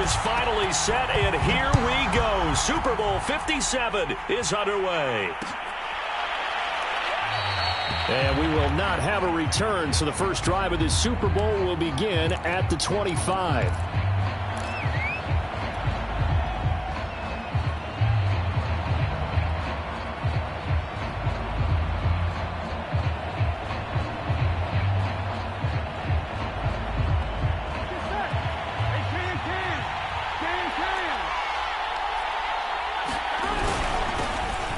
is finally set, and here we go. Super Bowl 57 is underway. And we will not have a return, so the first drive of this Super Bowl will begin at the 25.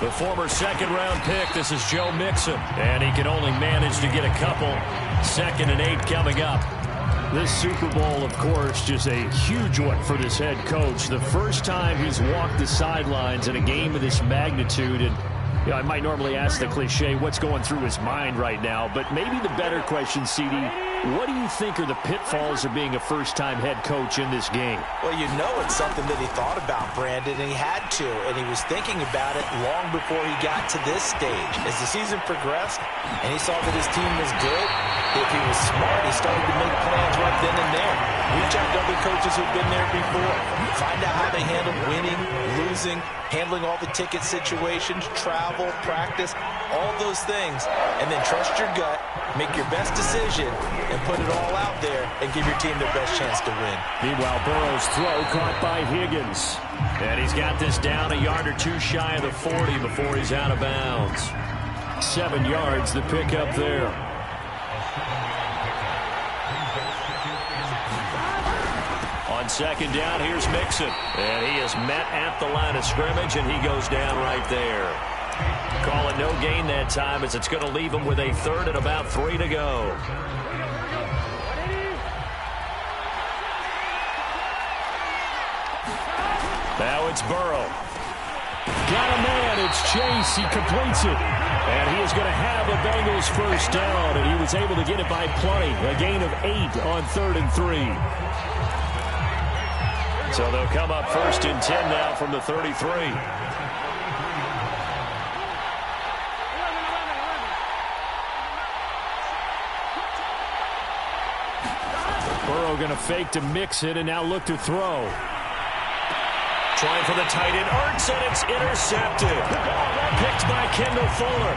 The former second-round pick, this is Joe Mixon, and he can only manage to get a couple. 2nd and 8 coming up. This Super Bowl, of course, just a huge one for this head coach. The first time he's walked the sidelines in a game of this magnitude, and you know, I might normally ask the cliche, what's going through his mind right now, but maybe the better question, CD, what do you think are the pitfalls of being a first-time head coach in this game? Well, you know it's something that he thought about, Brandon, and he had to, and he was thinking about it long before he got to this stage. As the season progressed and he saw that his team was good, if he was smart, he started to make plans right then and there. Reach out to other coaches who've been there before. Find out how they handle winning, losing, handling all the ticket situations, travel, practice, all those things, and then trust your gut, make your best decision, and put it all out there and give your team their best chance to win. Meanwhile, Burrow's throw caught by Higgins. And he's got this down a yard or two shy of the 40 before he's out of bounds. 7 yards, the pickup there. On second down, here's Mixon. And he is met at the line of scrimmage, and he goes down right there. Call it no gain that time, as it's going to leave him with a 3rd and about 3 to go. Now it's Burrow. Got a man, it's Chase, he completes it. And he is going to have a Bengals first down, and he was able to get it by plenty. A gain of 8 on 3rd and 3. So they'll come up 1st and 10 now from the 33. Burrow going to fake to mix it and now look to throw. Trying for the tight end, Ertz, and it's intercepted. Picked by Kendall Fuller.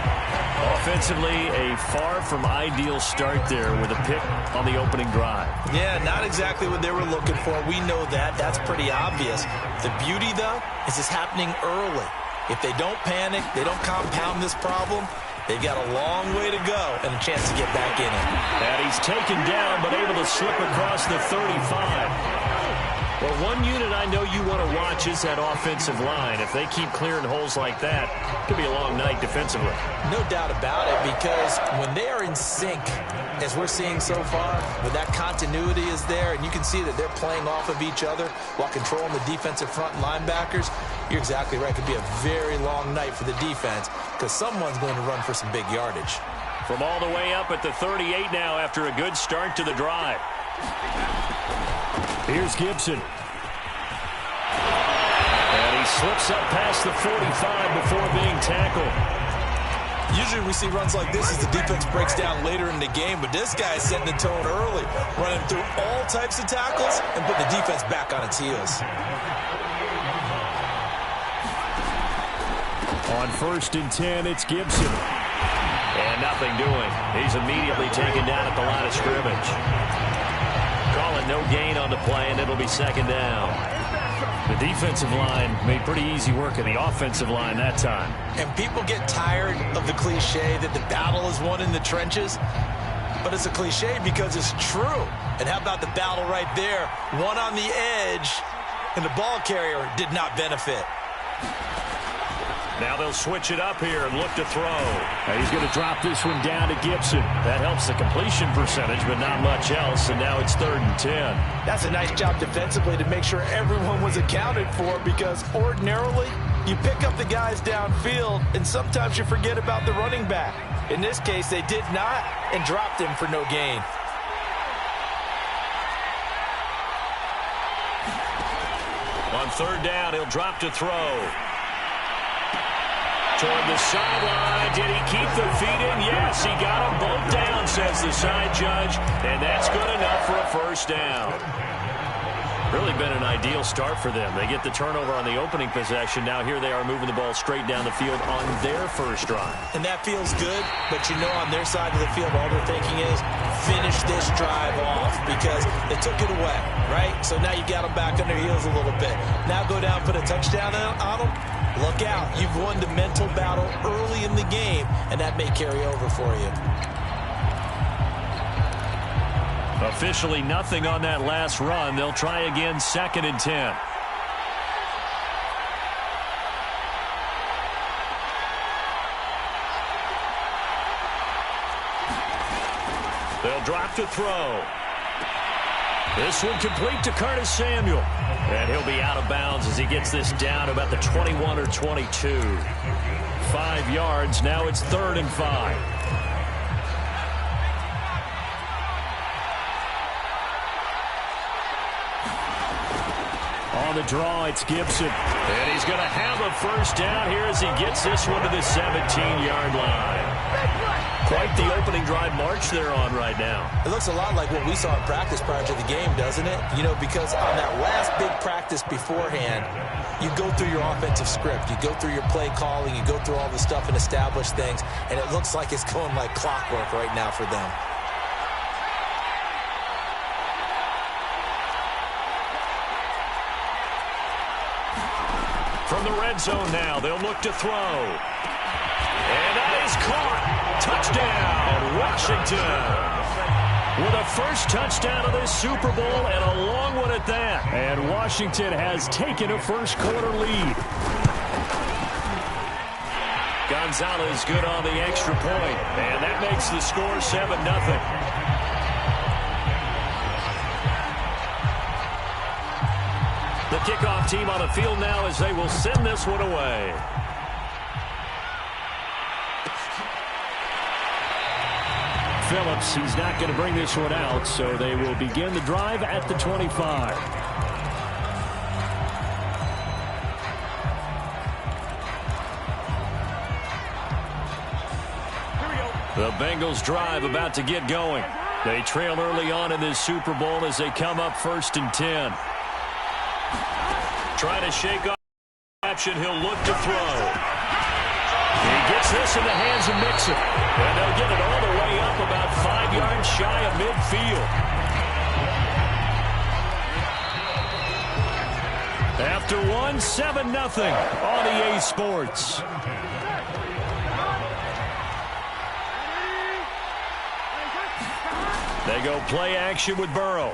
Offensively, a far from ideal start there with a pick on the opening drive. Yeah, not exactly what they were looking for. We know that. That's pretty obvious. The beauty, though, is it's happening early. If they don't panic, they don't compound this problem, they've got a long way to go and a chance to get back in it. And he's taken down, but able to slip across the 35. Well, one unit I know you want to watch is that offensive line. If they keep clearing holes like that, it could be a long night defensively. No doubt about it, because when they are in sync, as we're seeing so far, when that continuity is there, and you can see that they're playing off of each other while controlling the defensive front linebackers, you're exactly right. It could be a very long night for the defense, because someone's going to run for some big yardage. From all the way up at the 38 now after a good start to the drive. Here's Gibson. And he slips up past the 45 before being tackled. Usually we see runs like this as the defense breaks down later in the game, but this guy is setting the tone early, running through all types of tackles and putting the defense back on its heels. On 1st and 10, it's Gibson. And nothing doing. He's immediately taken down at the line of scrimmage. Calling no gain on the play, and it'll be 2nd down. The defensive line made pretty easy work of the offensive line that time. And people get tired of the cliche that the battle is won in the trenches. But it's a cliche because it's true. And how about the battle right there? One on the edge, and the ball carrier did not benefit. Now they'll switch it up here and look to throw. Now he's going to drop this one down to Gibson. That helps the completion percentage, but not much else. And now it's 3rd and 10. That's a nice job defensively to make sure everyone was accounted for, because ordinarily you pick up the guys downfield and sometimes you forget about the running back. In this case, they did not and dropped him for no gain. On 3rd down, he'll drop to throw. Toward the sideline. Did he keep the feet in? Yes, he got them both down, says the side judge. And that's good enough for a first down. Really been an ideal start for them. They get the turnover on the opening possession. Now here they are moving the ball straight down the field on their first drive. And that feels good, but you know on their side of the field, all they're thinking is finish this drive off because they took it away, right? So now you got them back on their heels a little bit. Now go down, put a touchdown on them. Look out. You've won the mental battle early in the game, and that may carry over for you. Officially nothing on that last run. They'll try again, 2nd and 10. They'll drop to throw. This one complete to Curtis Samuel. And he'll be out of bounds as he gets this down about the 21 or 22. 5 yards. Now it's 3rd and 5. On the draw, it's Gibson. And he's going to have a first down here as he gets this one to the 17-yard line. Quite the opening drive march they're on right now. It looks a lot like what we saw in practice prior to the game, doesn't it? You know, because on that last big practice beforehand, you go through your offensive script. You go through your play calling. You go through all the stuff and establish things. And it looks like it's going like clockwork right now for them. From the red zone now, they'll look to throw. And that is caught. Touchdown, Washington. With a first touchdown of this Super Bowl and a long one at that. And Washington has taken a first-quarter lead. Gonzalez good on the extra point. And that makes the score 7-0. The kickoff team on the field now as they will send this one away. Phillips, he's not going to bring this one out, so they will begin the drive at the 25. The Bengals drive about to get going. They trail early on in this Super Bowl as they come up 1st and 10. Trying to shake off action. He'll look to throw. He gets this in the hands of Mixon. And they'll get it all the way up about 5 yards shy of midfield. After one, 7-0 on EA Sports. They go play action with Burrow.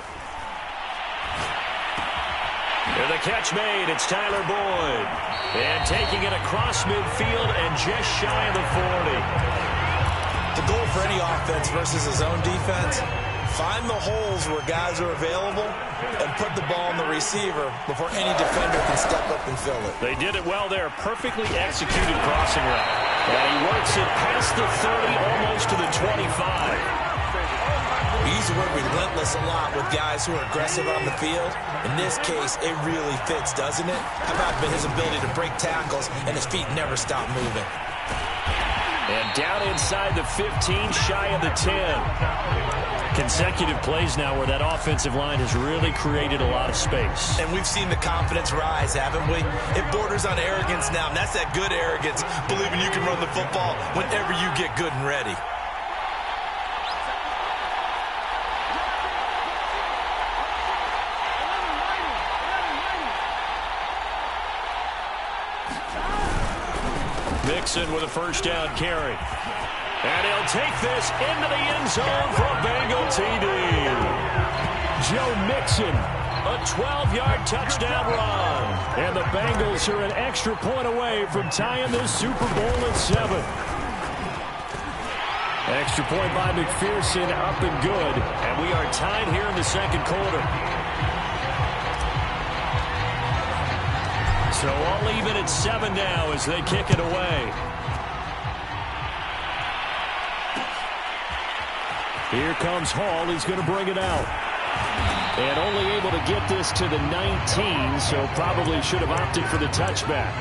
And the catch made. It's Tyler Boyd. And taking it across midfield and just shy of the 40. The goal for any offense versus his own defense, find the holes where guys are available and put the ball on the receiver before any defender can step up and fill it. They did it well there. Perfectly executed crossing route. And he works it past the 30, almost to the 25. We use the word relentless a lot with guys who are aggressive on the field. In this case, it really fits, doesn't it? How about his ability to break tackles and his feet never stop moving? And down inside the 15, shy of the 10. Consecutive plays now where that offensive line has really created a lot of space. And we've seen the confidence rise, haven't we? It borders on arrogance now, and that's that good arrogance, believing you can run the football whenever you get good and ready. Mixon with a first down carry. And he'll take this into the end zone for a Bengal TD. Joe Mixon, a 12-yard touchdown run. And the Bengals are an extra point away from tying this Super Bowl at 7. Extra point by McPherson, up and good. And we are tied here in the second quarter. So all even at 7 now as they kick it away. Here comes Hall. He's going to bring it out. And only able to get this to the 19, so probably should have opted for the touchback.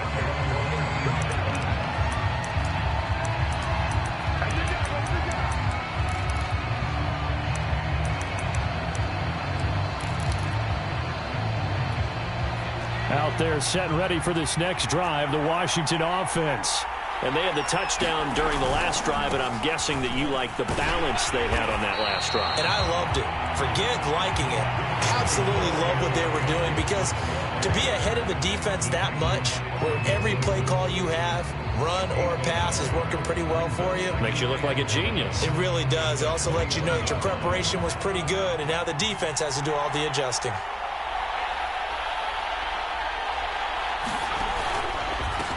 there set and ready for this next drive, the Washington offense. And they had the touchdown during the last drive, and I'm guessing that you like the balance they had on that last drive. And I loved it. Forget liking it. Absolutely love what they were doing, because to be ahead of the defense that much, where every play call you have, run or pass, is working pretty well for you. Makes you look like a genius. It really does. It also lets you know that your preparation was pretty good, and now the defense has to do all the adjusting.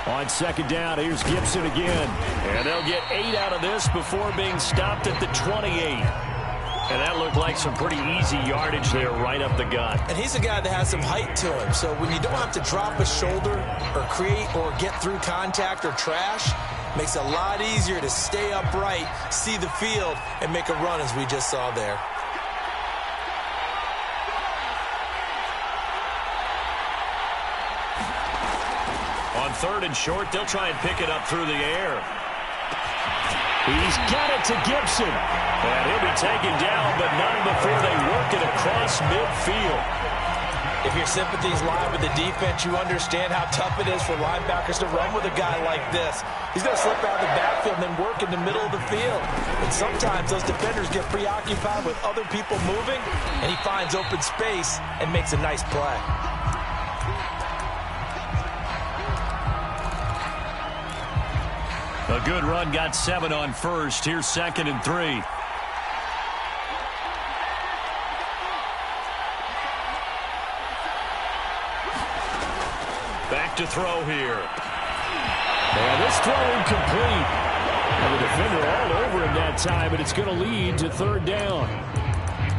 On second down, here's Gibson again. And they'll get 8 out of this before being stopped at the 28. And that looked like some pretty easy yardage there right up the gut. And he's a guy that has some height to him. So when you don't have to drop a shoulder or create or get through contact or trash, makes it a lot easier to stay upright, see the field, and make a run as we just saw there. On third and short, they'll try and pick it up through the air. He's got it to Gibson. And he'll be taken down, but not before they work it across midfield. If your sympathies lie with the defense, you understand how tough it is for linebackers to run with a guy like this. He's going to slip out of the backfield and then work in the middle of the field. And sometimes those defenders get preoccupied with other people moving, and he finds open space and makes a nice play. A good run, got 7 on first. Here's 2nd and 3. Back to throw here. And this throw incomplete. And the defender all over him that time, and it's going to lead to 3rd down.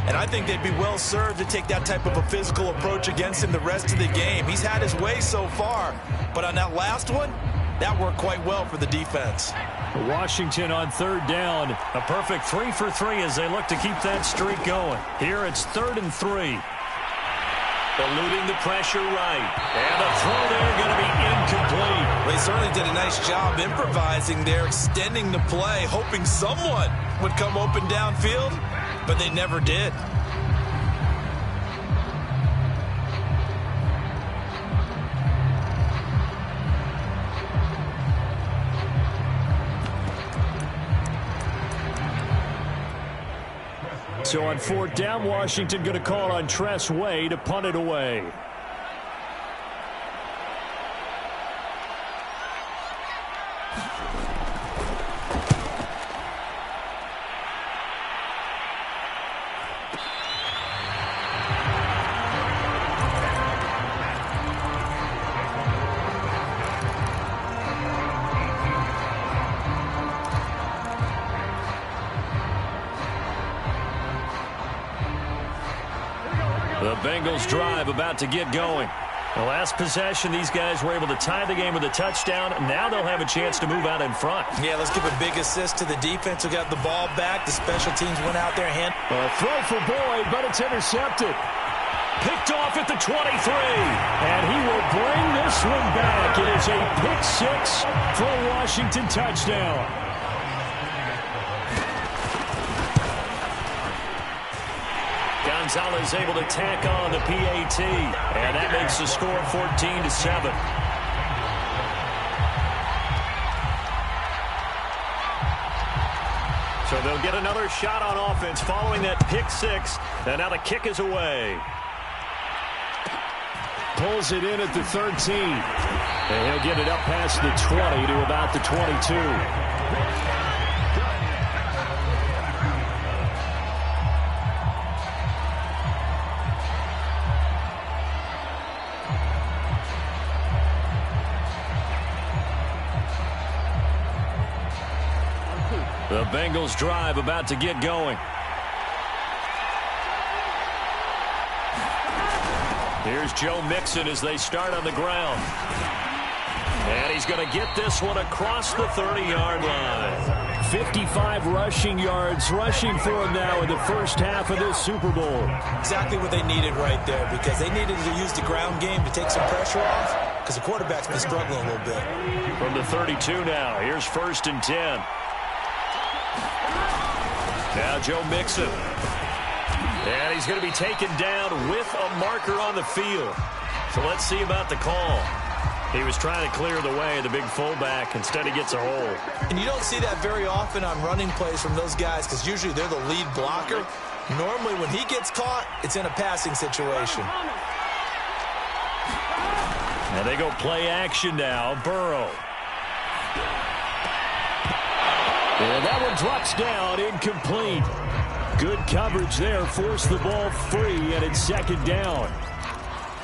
And I think they'd be well served to take that type of a physical approach against him the rest of the game. He's had his way so far, but on that last one, that worked quite well for the defense. Washington on 3rd down. A perfect 3 for 3 as they look to keep that streak going. Here it's 3rd and 3. Eluding the pressure right. And the throw there going to be incomplete. They certainly did a nice job improvising there, extending the play, hoping someone would come open downfield, but they never did. So on 4th down, Washington going to call on Tress Way to punt it away. The Bengals drive about to get going. The last possession, these guys were able to tie the game with a touchdown. Now they'll have a chance to move out in front. Yeah, let's give a big assist to the defense who got the ball back. The special teams went out there and throw for Boyd, but it's intercepted. Picked off at the 23. And he will bring this one back. It is a pick-6 for a Washington touchdown. Gonzalez able to tack on the PAT, and that makes the score 14-7. So they'll get another shot on offense following that pick-6, and now the kick is away. Pulls it in at the 13, and he'll get it up past the 20 to about the 22. The Bengals drive about to get going. Here's Joe Mixon as they start on the ground. And he's going to get this one across the 30-yard line. 55 rushing yards rushing for him now in the first half of this Super Bowl. Exactly what they needed right there, because they needed to use the ground game to take some pressure off, because the quarterback's been struggling a little bit. From the 32 now, here's 1st and 10. Now Joe Mixon. And he's going to be taken down with a marker on the field. So let's see about the call. He was trying to clear the way, the big fullback. Instead, he gets a hold. And you don't see that very often on running plays from those guys because usually they're the lead blocker. Normally, when he gets caught, it's in a passing situation. And they go play action now. Burrow. And that one drops down, incomplete. Good coverage there, forced the ball free, and it's second down.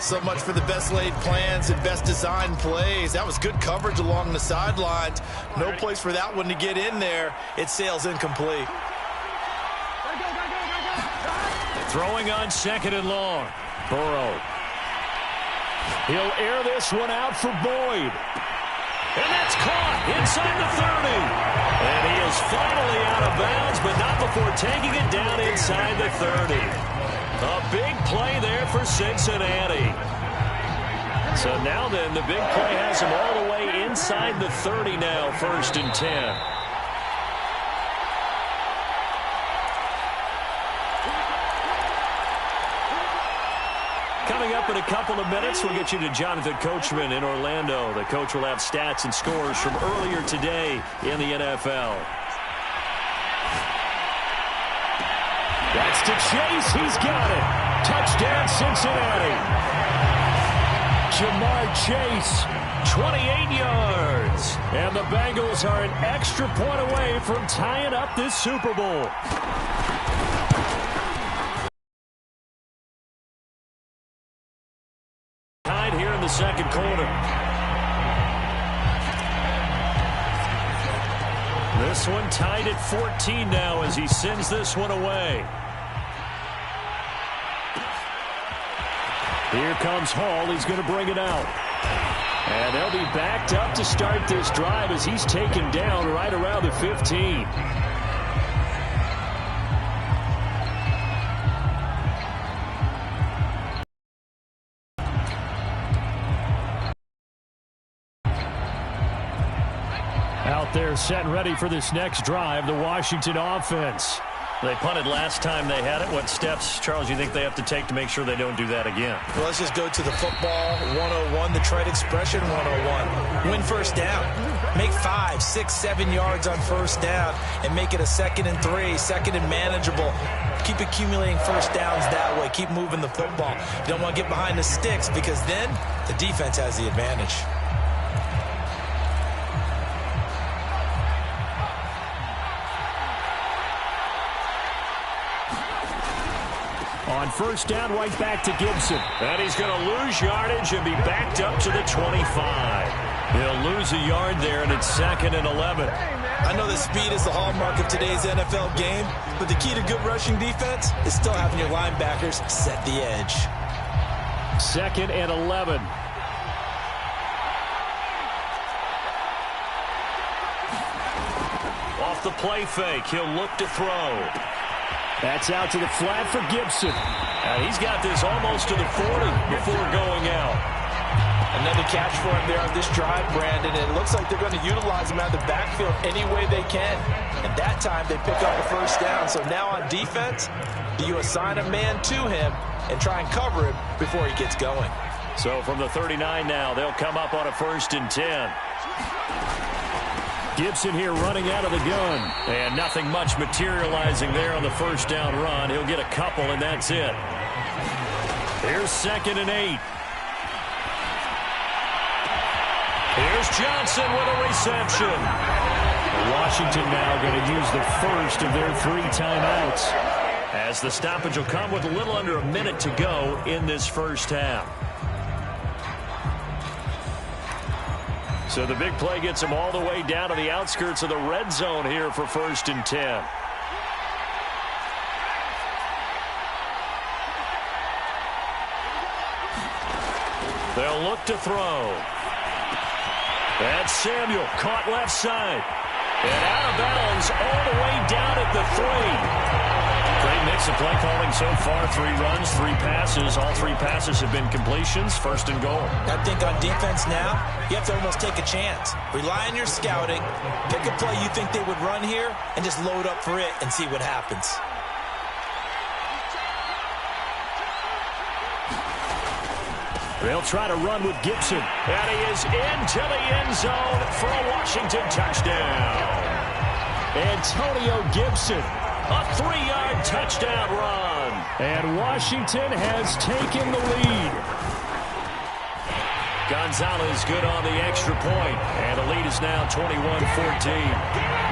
So much for the best laid plans and best designed plays. That was good coverage along the sidelines. No place for that one to get in there. It sails incomplete. Throwing on second and long. Burrow. He'll air this one out for Boyd. And that's caught inside the 30. And he is finally out of bounds, but not before taking it down inside the 30. A big play there for Cincinnati. So now then, the big play has him all the way inside the 30 now, 1st and 10. Coming up in a couple of minutes, we'll get you to Jonathan Coachman in Orlando. The coach will have stats and scores from earlier today in the NFL. That's to Chase. He's got it. Touchdown, Cincinnati. Jamar Chase, 28 yards. And the Bengals are an extra point away from tying up this Super Bowl. Tied here in the second quarter. This one tied at 14 now as he sends this one away. Here comes Hall. He's going to bring it out. And they'll be backed up to start this drive as he's taken down right around the 15. Out there set and ready for this next drive, the Washington offense. They punted last time they had it. What steps, Charles, you think they have to take to make sure they don't do that again? Well, let's just go to the football 101, the trade expression 101. Win first down. Make 5, 6, 7 yards on first down and make it a 2nd and 3, 2nd and manageable. Keep accumulating first downs that way. Keep moving the football. You don't want to get behind the sticks because then the defense has the advantage. On first down, right back to Gibson. And he's going to lose yardage and be backed up to the 25. He'll lose a yard there, and it's 2nd and 11. I know that speed is the hallmark of today's NFL game, but the key to good rushing defense is still having your linebackers set the edge. 2nd and 11. Off the play fake, he'll look to throw. That's out to the flat for Gibson. And he's got this almost to the 40 before going out. Another catch for him there on this drive, Brandon. And it looks like they're going to utilize him out of the backfield any way they can. And that time they pick up a first down. So now on defense, do you assign a man to him and try and cover him before he gets going? So from the 39 now, they'll come up on a 1st and 10. Gibson here running out of the gun. And nothing much materializing there on the first down run. He'll get a couple, and that's it. Here's 2nd and 8. Here's Johnson with a reception. Washington now going to use the first of their 3 timeouts, as the stoppage will come with a little under a minute to go in this first half. So the big play gets them all the way down to the outskirts of the red zone here for 1st and 10. They'll look to throw. That's Samuel, caught left side. And out of bounds all the way down at the 3. Great mix of play calling so far. 3 runs, 3 passes. All 3 passes have been completions. 1st and goal. I think on defense now, you have to almost take a chance. Rely on your scouting. Pick a play you think they would run here and just load up for it and see what happens. They'll try to run with Gibson. And he is into the end zone for a Washington touchdown. Antonio Gibson, a 3-yard touchdown run. And Washington has taken the lead. Gonzalez good on the extra point. And the lead is now 21-14.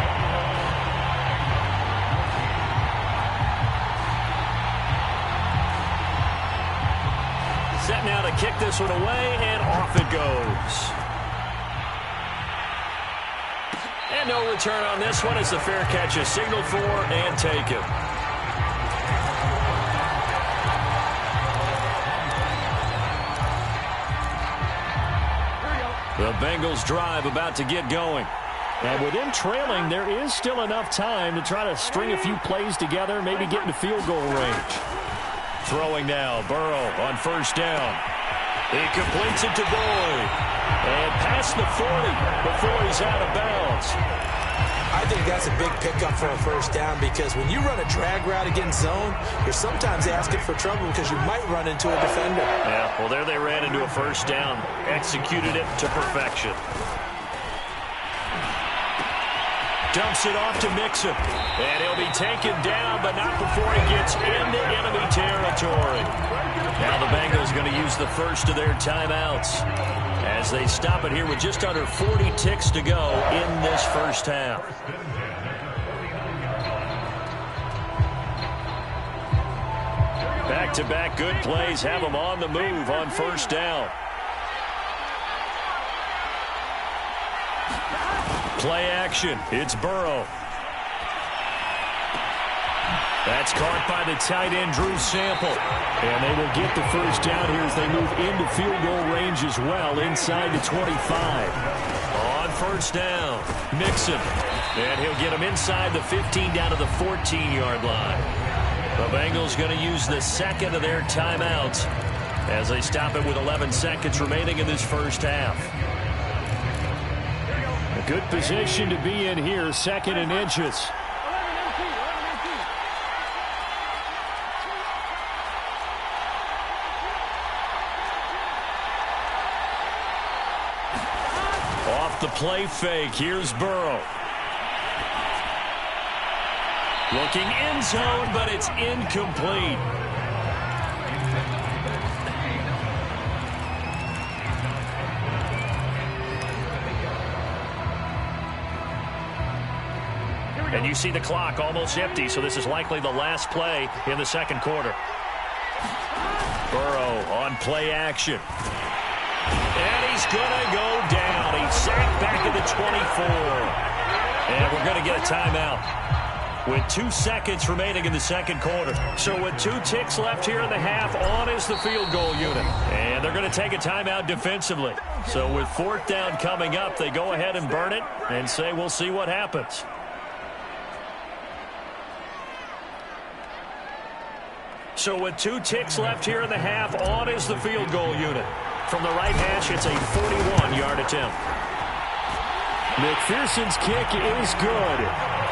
Set now to kick this one away, and off it goes. And no return on this one as the fair catch is signaled for and taken. The Bengals drive about to get going. And with them trailing, there is still enough time to try to string a few plays together, maybe get into field goal range. Throwing now, Burrow on first down. He completes it to Boyd. And past the 40 before he's out of bounds. I think that's a big pickup for a first down because when you run a drag route against zone, you're sometimes asking for trouble because you might run into a defender. Yeah, well, there they ran into a first down. Executed it to perfection. Dumps it off to Mixon. And he'll be taken down, but not before he gets into enemy territory. Now the Bengals going to use the first of their timeouts as they stop it here with just under 40 ticks to go in this first half. Back-to-back good plays have them on the move on first down. Play action. It's Burrow. That's caught by the tight end, Drew Sample. And they will get the first down here as they move into field goal range as well, inside the 25. On first down, Mixon. And he'll get him inside the 15 down to the 14-yard line. The Bengals going to use the second of their timeouts as they stop it with 11 seconds remaining in this first half. A good position to be in here, second and inches. Off the play fake, here's Burrow. Looking end zone, but it's incomplete. And you see the clock almost empty, so this is likely the last play in the second quarter. Burrow on play action. And he's going to go down. He's sacked back at the 24. And we're going to get a timeout with 2 seconds remaining in the second quarter. So with 2 ticks left here in the half, on is the field goal unit. And they're going to take a timeout defensively. So with fourth down coming up, they go ahead and burn it and say we'll see what happens. So with 2 ticks left here in the half, on is the field goal unit. From the right hash, it's a 41-yard attempt. McPherson's kick is good.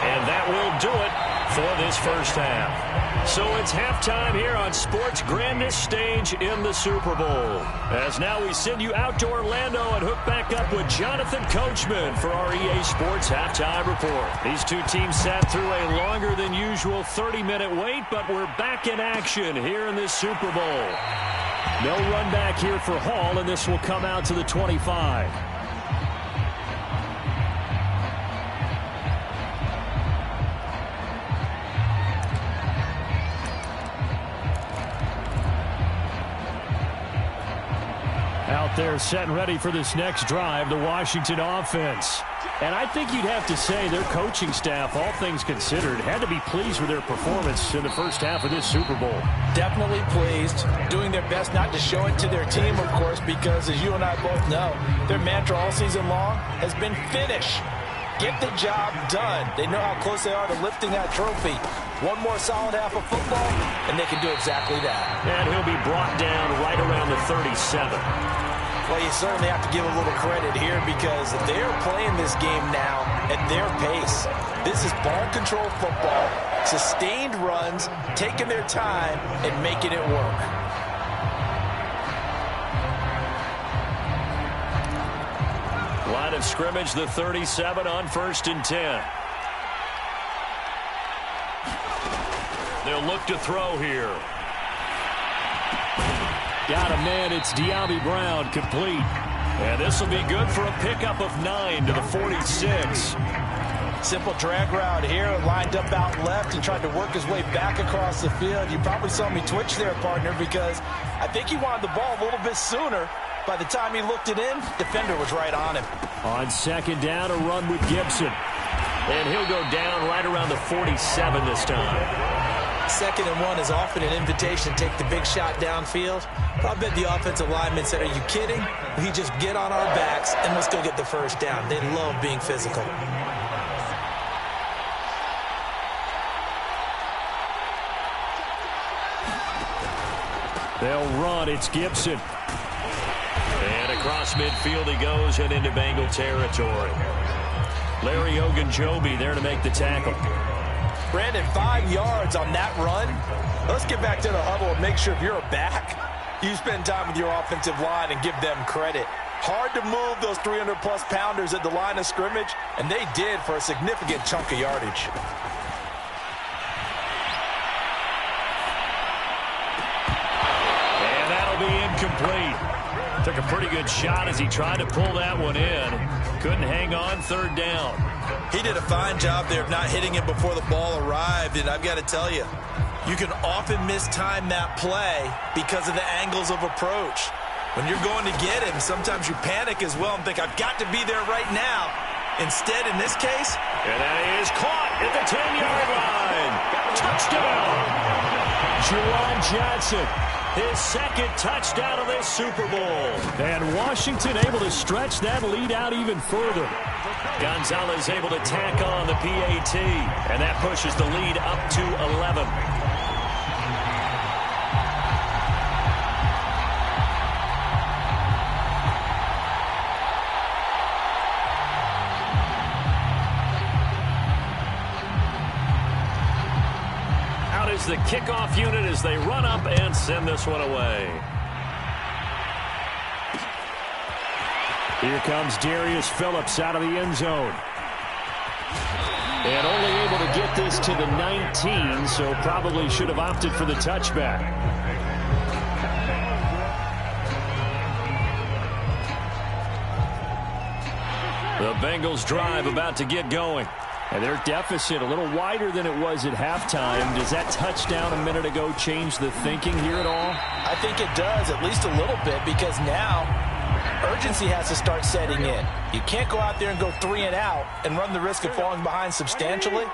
And that will do it for this first half. So it's halftime here on sports' grandest stage in the Super Bowl. As now we send you out to Orlando and hook back up with Jonathan Coachman for our EA Sports Halftime Report. These two teams sat through a longer than usual 30-minute wait, but we're back in action here in this Super Bowl. No run back here for Hall, and this will come out to the 25. Out there set and ready for this next drive, the Washington offense. And I think you'd have to say their coaching staff, all things considered, had to be pleased with their performance in the first half of this Super Bowl. Definitely pleased, doing their best not to show it to their team, of course, because as you and I both know, their mantra all season long has been finish. Get the job done. They know how close they are to lifting that trophy. One more solid half of football, and they can do exactly that. And he'll be brought down right around the 37. Well, you certainly have to give a little credit here because they're playing this game now at their pace. This is ball control football, sustained runs, taking their time, and making it work. Line of scrimmage, the 37 on 1st and 10. They'll look to throw here. Got a man. It's De'Ami Brown, complete. And this will be good for a pickup of 9 to the 46. Simple drag route here, lined up out left and tried to work his way back across the field. You probably saw me twitch there, partner, because I think he wanted the ball a little bit sooner. By the time he looked it in, defender was right on him. On 2nd down, a run with Gibson. And he'll go down right around the 47 this time. 2nd and 1 is often an invitation to take the big shot downfield. I bet the offensive lineman said, are you kidding? We just get on our backs and let's go get the first down. They love being physical. They'll run. It's Gibson. And across midfield he goes and into Bengal territory. Larry Ogunjobi there to make the tackle. Brandon, 5 yards on that run. Let's get back to the huddle and make sure if you're a back, you spend time with your offensive line and give them credit. Hard to move those 300-plus pounders at the line of scrimmage, and they did for a significant chunk of yardage. And that'll be incomplete. Took a pretty good shot as he tried to pull that one in. Couldn't hang on, 3rd down. He did a fine job there of not hitting it before the ball arrived, and I've got to tell you, you can often mistime that play because of the angles of approach. When you're going to get him, sometimes you panic as well and think, I've got to be there right now. Instead, in this case, and that is caught at the 10-yard line. Touchdown! Juwan Johnson, his 2nd touchdown of this Super Bowl. And Washington able to stretch that lead out even further. Gonzalez able to tack on the PAT, and that pushes the lead up to 11. Out is the kickoff unit as they run up and send this one away. Here comes Darius Phillips out of the end zone. And only able to get this to the 19, so probably should have opted for the touchback. The Bengals drive about to get going. And their deficit a little wider than it was at halftime. Does that touchdown a minute ago change the thinking here at all? I think it does, at least a little bit, because now urgency has to start setting in. You can't go out there and go 3 and out and run the risk of falling behind substantially,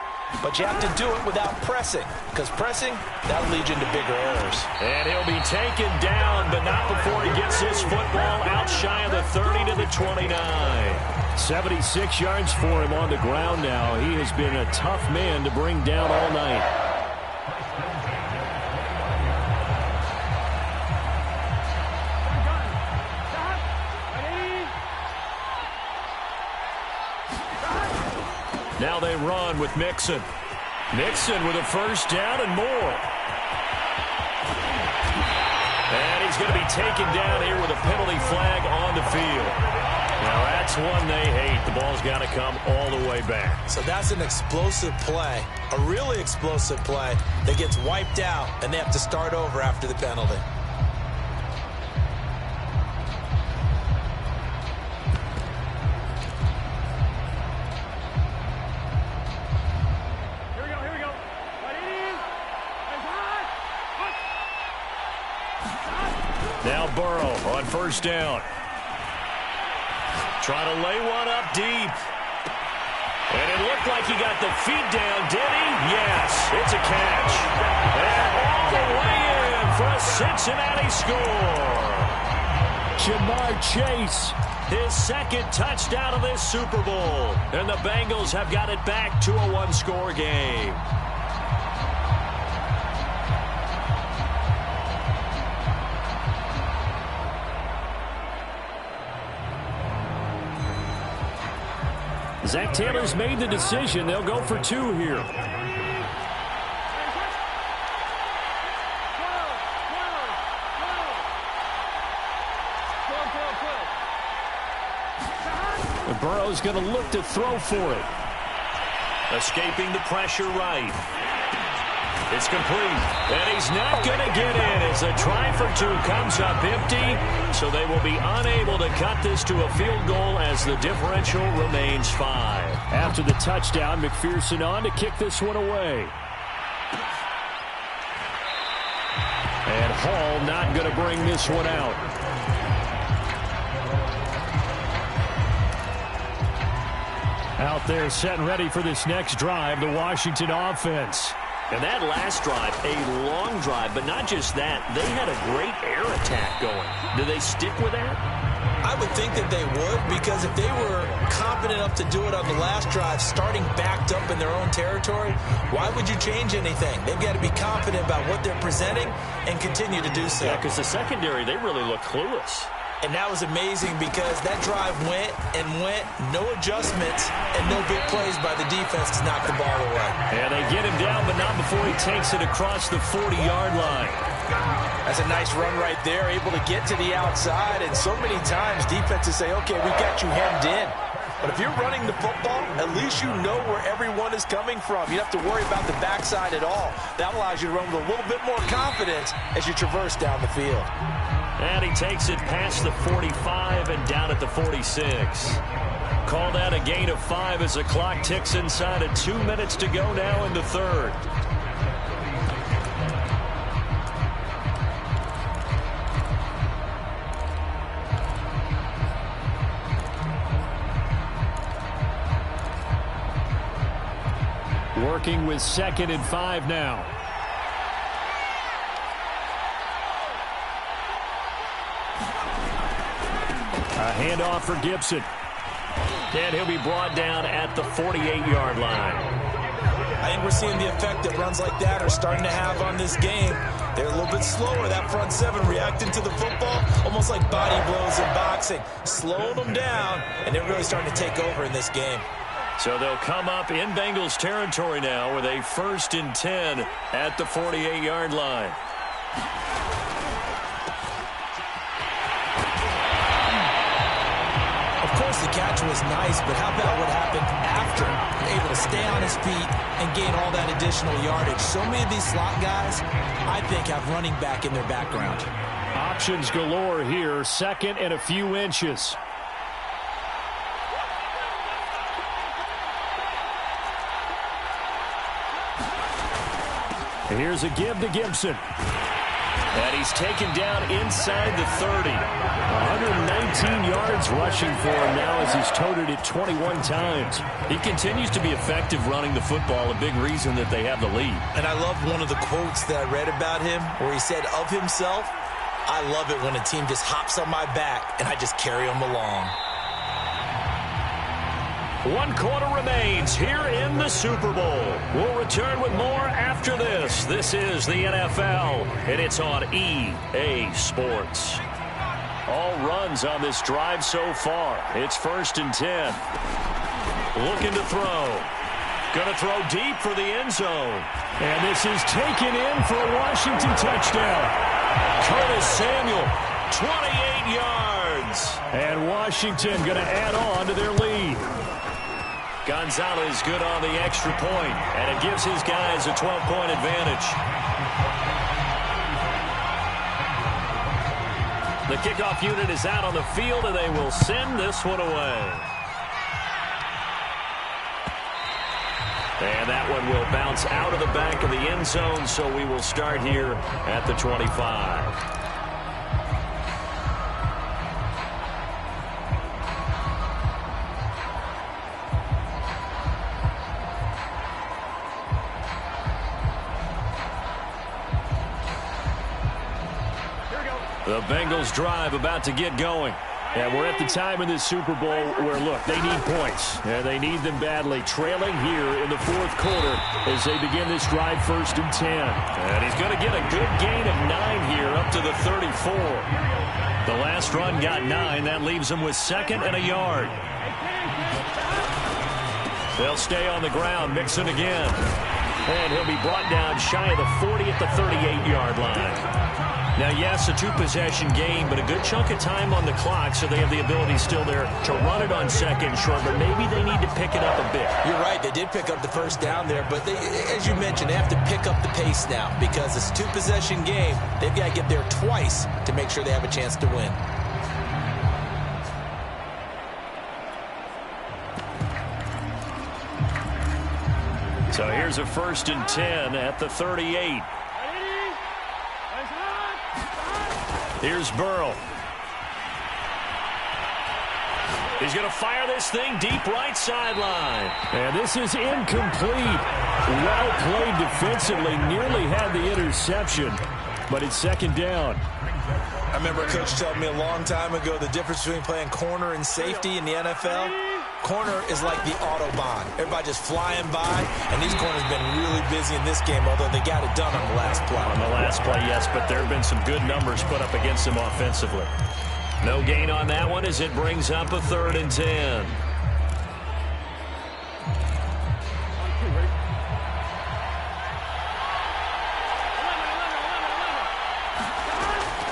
but you have to do it without pressing, because pressing, that'll lead you into bigger errors. And he'll be taken down, but not before he gets this football out shy of the 30 to the 29. 76 yards for him on the ground now. He has been a tough man to bring down all night. Now they run with Mixon. Mixon with a 1st down and more. And he's going to be taken down here with a penalty flag on the field. Now that's one they hate. The ball's got to come all the way back. So that's an explosive play, a really explosive play that gets wiped out, and they have to start over after the penalty. Here we go. Now Burrow on 1st down. Trying to lay one up deep. And it looked like he got the feet down, did he? Yes, it's a catch. And all the way in for a Cincinnati score. Jamar Chase, his 2nd touchdown of this Super Bowl. And the Bengals have got it back to a 1-score game. Zach Taylor's made the decision. They'll go for 2 here. Burrow's going to look to throw for it. Escaping the pressure right. It's complete. And he's not going to get in as a try for two comes up empty. So they will be unable to cut this to a field goal as the differential remains 5. After the touchdown, McPherson on to kick this one away. And Hall not going to bring this one out. Out there set and ready for this next drive, the Washington offense. And that last drive, a long drive, but not just that. They had a great air attack going. Do they stick with that? I would think that they would, because if they were confident enough to do it on the last drive, starting backed up in their own territory, why would you change anything? They've got to be confident about what they're presenting and continue to do so. Yeah, because the secondary, they really look clueless. And that was amazing because that drive went and went, no adjustments, and no big plays by the defense to knock the ball away. And they get him down, but not before he takes it across the 40-yard line. That's a nice run right there, able to get to the outside. And so many times defenses say, okay, we've got you hemmed in. But if you're running the football, at least you know where everyone is coming from. You don't have to worry about the backside at all. That allows you to run with a little bit more confidence as you traverse down the field. And he takes it past the 45 and down at the 46. Call that a gain of 5 as the clock ticks inside of 2 minutes to go now in the third. Working with 2nd and 5 now. A handoff for Gibson. And he'll be brought down at the 48-yard line. I think we're seeing the effect that runs like that are starting to have on this game. They're a little bit slower, that front seven, reacting to the football, almost like body blows in boxing. Slowing them down, and they're really starting to take over in this game. So they'll come up in Bengals territory now with a 1st and 10 at the 48-yard line. Of course, the catch was nice, but how about what happened after? Able to stay on his feet and gain all that additional yardage. So many of these slot guys, I think, have running back in their background. Options galore here, 2nd and a few inches. Here's a give to Gibson. And he's taken down inside the 30. 119 yards rushing for him now as he's toted it 21 times. He continues to be effective running the football, a big reason that they have the lead. And I love one of the quotes that I read about him where he said of himself, I love it when a team just hops on my back and I just carry them along. 1 quarter remains here in the Super Bowl. We'll return with more after this. This is the NFL, and it's on EA Sports. All runs on this drive so far. It's 1st and 10. Looking to throw. Going to throw deep for the end zone. And this is taken in for a Washington touchdown. Curtis Samuel, 28 yards. And Washington going to add on to their lead. Gonzalez good on the extra point, and it gives his guys a 12-point advantage. The kickoff unit is out on the field, and they will send this one away. And that one will bounce out of the back of the end zone, so we will start here at the 25. The Bengals drive about to get going. And we're at the time in this Super Bowl where, look, they need points. And they need them badly. Trailing here in the 4th quarter as they begin this drive 1st and 10. And he's going to get a good gain of 9 here up to the 34. The last run got 9. That leaves him with 2nd and a yard. They'll stay on the ground. Mixon again. And he'll be brought down shy of the 40 at the 38-yard line. Now, yes, a two-possession game, but a good chunk of time on the clock, so they have the ability still there to run it on second and short, but maybe they need to pick it up a bit. You're right. They did pick up the first down there, but they, as you mentioned, they have to pick up the pace now because it's a two-possession game. They've got to get there twice to make sure they have a chance to win. So here's a 1st and 10 at the 38. Here's Burrow. He's going to fire this thing deep right sideline. And this is incomplete. Well played defensively. Nearly had the interception, but it's 2nd down. I remember a coach telling me a long time ago the difference between playing corner and safety in the NFL. Corner is like the Autobahn. Everybody just flying by, and these corners have been really busy in this game, although they got it done on the last play. On the last play, yes, but there have been some good numbers put up against them offensively. No gain on that one as it brings up a 3rd and 10.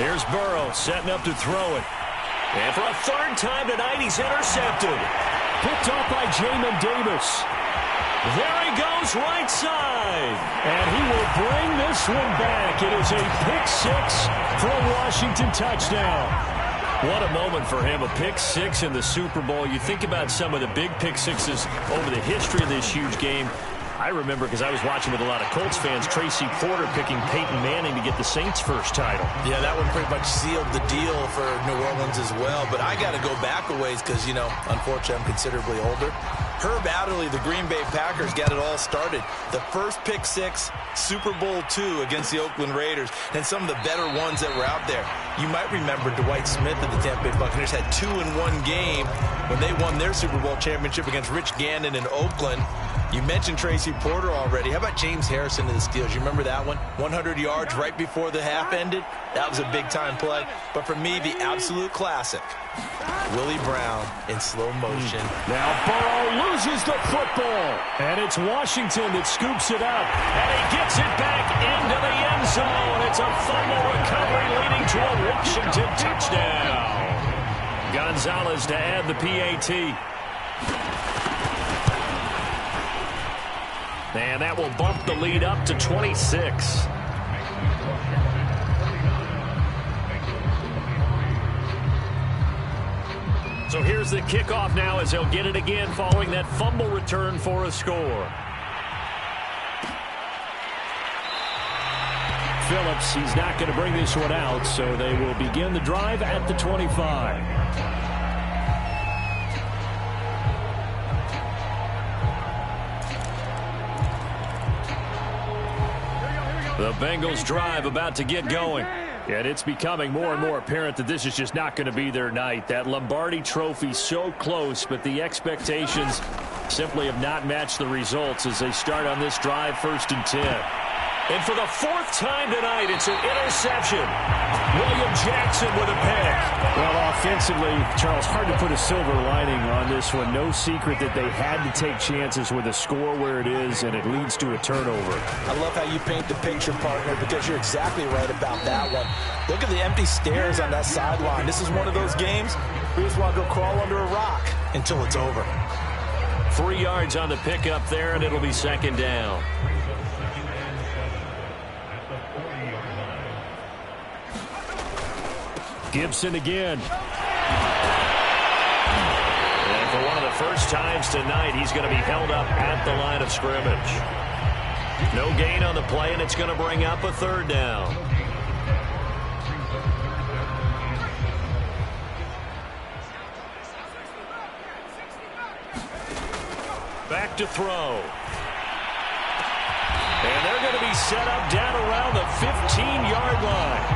Here's Burrow setting up to throw it. And for a 3rd time tonight, he's intercepted. Picked off by Jamin Davis. There he goes right side. And he will bring this one back. It is a pick 6 for a Washington touchdown. What a moment for him, a pick 6 in the Super Bowl. You think about some of the big pick 6s over the history of this huge game. I remember, because I was watching with a lot of Colts fans, Tracy Porter picking Peyton Manning to get the Saints' first title. Yeah, that one pretty much sealed the deal for New Orleans as well. But I got to go back a ways because, you know, unfortunately I'm considerably older. Herb Adderley, the Green Bay Packers, got it all started. The first pick 6, Super Bowl II against the Oakland Raiders, and some of the better ones that were out there. You might remember Dwight Smith of the Tampa Bay Buccaneers had 2 in one game when they won their Super Bowl championship against Rich Gannon in Oakland. You mentioned Tracy Porter already. How about James Harrison to the Steelers? You remember that one? 100 yards right before the half ended? That was a big-time play. But for me, the absolute classic, Willie Brown in slow motion. Now Burrow loses the football. And it's Washington that scoops it up. And he gets it back into the end zone. It's a fumble recovery leading to a Washington touchdown. Gonzalez to add the PAT. And that will bump the lead up to 26. So here's the kickoff now as they'll get it again following that fumble return for a score. Phillips, he's not going to bring this one out, so they will begin the drive at the 25. The Bengals drive about to get going. And it's becoming more and more apparent that this is just not going to be their night. That Lombardi trophy so close, but the expectations simply have not matched the results as they start on this drive 1st and 10. And for the 4th time tonight, it's an interception. William Jackson with a pick. Well, offensively, Charles, hard to put a silver lining on this one. No secret that they had to take chances with a score where it is, and it leads to a turnover. I love how you paint the picture, partner, because you're exactly right about that one. Look at the empty stairs on that sideline. This is one of those games where you just want to go crawl under a rock until it's over. 3 yards on the pickup there, and it'll be 2nd down. Gibson again. And for one of the first times tonight, he's going to be held up at the line of scrimmage. No gain on the play, and it's going to bring up a 3rd down. Back to throw. And they're going to be set up down around the 15-yard line.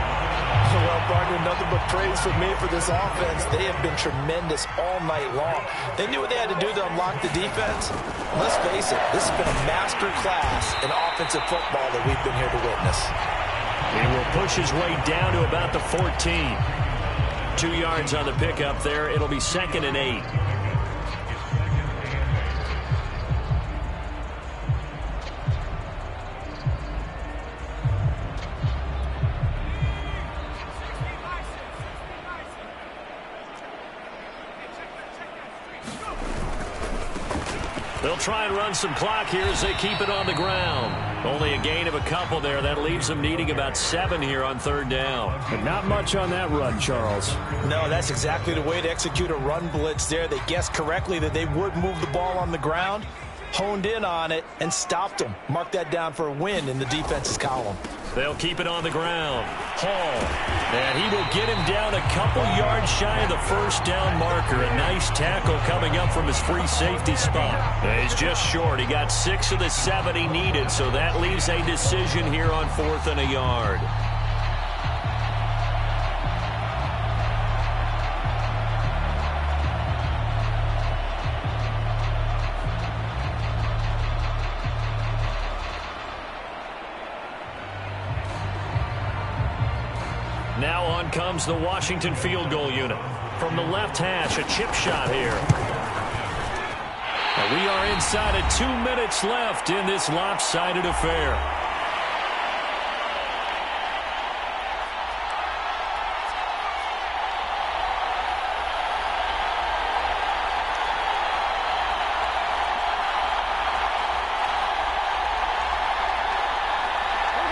Well, partner, nothing but praise for me for this offense. They have been tremendous all night long. They knew what they had to do to unlock the defense. Let's face it, this has been a master class in offensive football that we've been here to witness. He will push his way down to about the 14. 2 yards on the pickup there. It'll be 2nd and 8. They'll try and run some clock here as they keep it on the ground. Only a gain of a couple there. That leaves them needing about 7 here on 3rd down. But not much on that run, Charles. No, that's exactly the way to execute a run blitz there. They guessed correctly that they would move the ball on the ground, honed in on it, and stopped them. Mark that down for a win in the defense's column. They'll keep it on the ground. Hall. And he will get him down a couple yards shy of the 1st down marker. A nice tackle coming up from his free safety spot. And he's just short. He got 6 of the 7 he needed, so that leaves a decision here on 4th and a yard. Now on comes the Washington field goal unit. From the left hash, a chip shot here. And we are inside of 2 minutes left in this lopsided affair.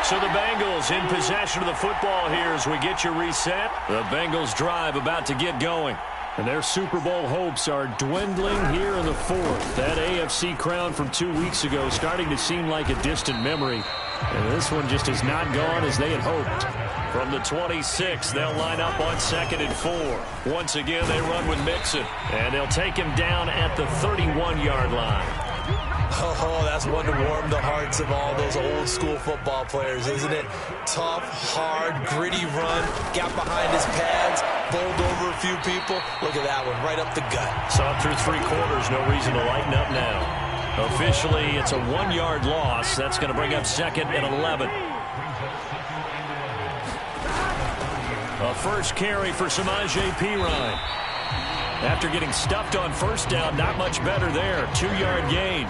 So the Bengals in possession of the football here as we get you reset. The Bengals drive about to get going. And their Super Bowl hopes are dwindling here in the 4th. That AFC crown from 2 weeks ago starting to seem like a distant memory. And this one just has not gone as they had hoped. From the 26, they'll line up on 2nd and 4. Once again, they run with Mixon. And they'll take him down at the 31-yard line. Oh, that's one to warm the hearts of all those old-school football players, isn't it? Tough, hard, gritty run, got behind his pads, bowled over a few people. Look at that one, right up the gut. Saw through 3 quarters, no reason to lighten up now. Officially, it's a 1-yard loss. That's going to bring up 2nd and 11. A first carry for Samaje Perine. After getting stuffed on 1st down, not much better there. 2-yard gain.